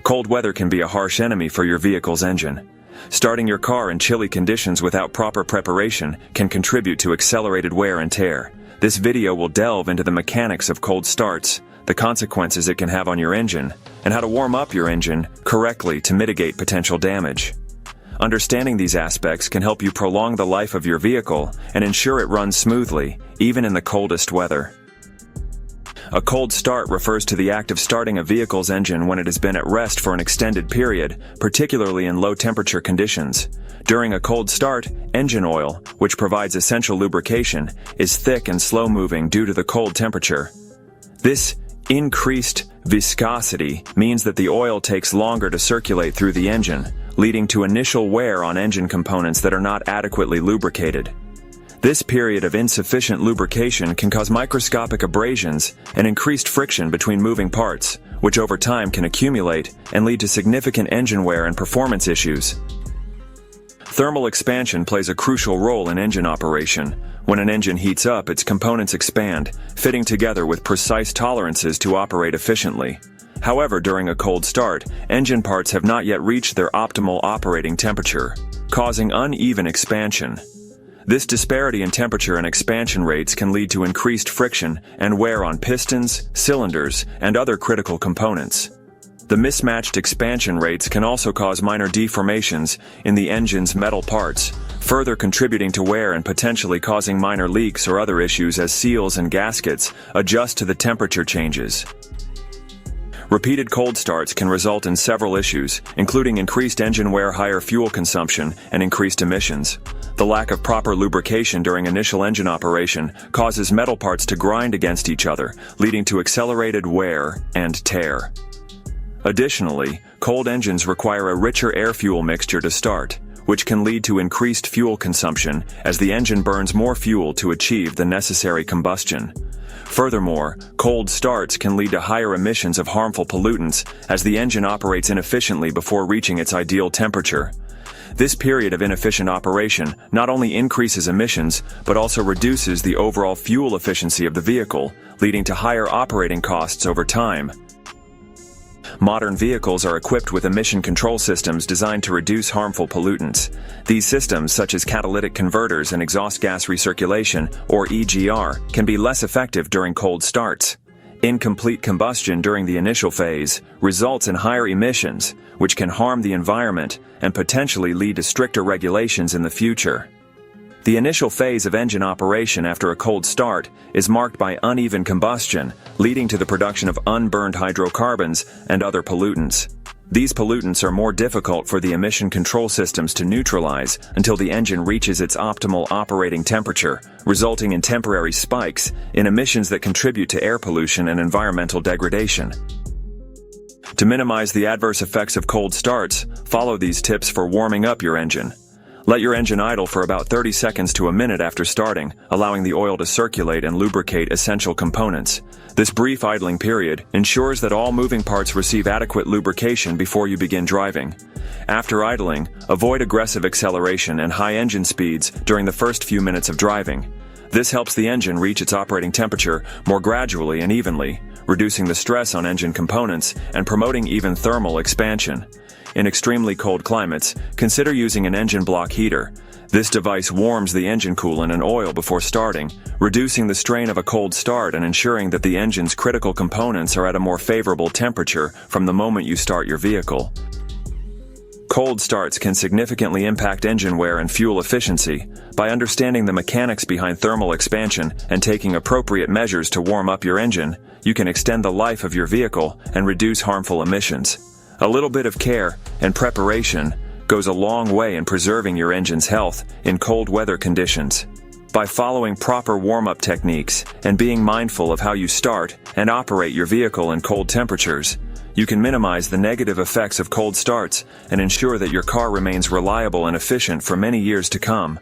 Cold weather can be a harsh enemy for your vehicle's engine. Starting your car in chilly conditions without proper preparation can contribute to accelerated wear and tear. This video will delve into the mechanics of cold starts, the consequences it can have on your engine, and how to warm up your engine correctly to mitigate potential damage. Understanding these aspects can help you prolong the life of your vehicle and ensure it runs smoothly, even in the coldest weather. A cold start refers to the act of starting a vehicle's engine when it has been at rest for an extended period, particularly in low-temperature conditions. During a cold start, engine oil, which provides essential lubrication, is thick and slow-moving due to the cold temperature. This increased viscosity means that the oil takes longer to circulate through the engine, leading to initial wear on engine components that are not adequately lubricated. This period of insufficient lubrication can cause microscopic abrasions and increased friction between moving parts, which over time can accumulate and lead to significant engine wear and performance issues. Thermal expansion plays a crucial role in engine operation. When an engine heats up, its components expand, fitting together with precise tolerances to operate efficiently. However, during a cold start, engine parts have not yet reached their optimal operating temperature, causing uneven expansion. This disparity in temperature and expansion rates can lead to increased friction and wear on pistons, cylinders, and other critical components. The mismatched expansion rates can also cause minor deformations in the engine's metal parts, further contributing to wear and potentially causing minor leaks or other issues as seals and gaskets adjust to the temperature changes. Repeated cold starts can result in several issues, including increased engine wear, higher fuel consumption, and increased emissions. The lack of proper lubrication during initial engine operation causes metal parts to grind against each other, leading to accelerated wear and tear. Additionally, cold engines require a richer air-fuel mixture to start, which can lead to increased fuel consumption as the engine burns more fuel to achieve the necessary combustion. Furthermore, cold starts can lead to higher emissions of harmful pollutants as the engine operates inefficiently before reaching its ideal temperature. This period of inefficient operation not only increases emissions, but also reduces the overall fuel efficiency of the vehicle, leading to higher operating costs over time. Modern vehicles are equipped with emission control systems designed to reduce harmful pollutants. These systems, such as catalytic converters and exhaust gas recirculation, or EGR, can be less effective during cold starts. Incomplete combustion during the initial phase results in higher emissions, which can harm the environment and potentially lead to stricter regulations in the future. The initial phase of engine operation after a cold start is marked by uneven combustion, leading to the production of unburned hydrocarbons and other pollutants. These pollutants are more difficult for the emission control systems to neutralize until the engine reaches its optimal operating temperature, resulting in temporary spikes in emissions that contribute to air pollution and environmental degradation. To minimize the adverse effects of cold starts, follow these tips for warming up your engine. Let your engine idle for about 30 seconds to a minute after starting, allowing the oil to circulate and lubricate essential components. This brief idling period ensures that all moving parts receive adequate lubrication before you begin driving. After idling, avoid aggressive acceleration and high engine speeds during the first few minutes of driving. This helps the engine reach its operating temperature more gradually and evenly, reducing the stress on engine components and promoting even thermal expansion. In extremely cold climates, consider using an engine block heater. This device warms the engine coolant and oil before starting, reducing the strain of a cold start and ensuring that the engine's critical components are at a more favorable temperature from the moment you start your vehicle. Cold starts can significantly impact engine wear and fuel efficiency. By understanding the mechanics behind thermal expansion and taking appropriate measures to warm up your engine, you can extend the life of your vehicle and reduce harmful emissions. A little bit of care and preparation goes a long way in preserving your engine's health in cold weather conditions. By following proper warm-up techniques and being mindful of how you start and operate your vehicle in cold temperatures, you can minimize the negative effects of cold starts and ensure that your car remains reliable and efficient for many years to come.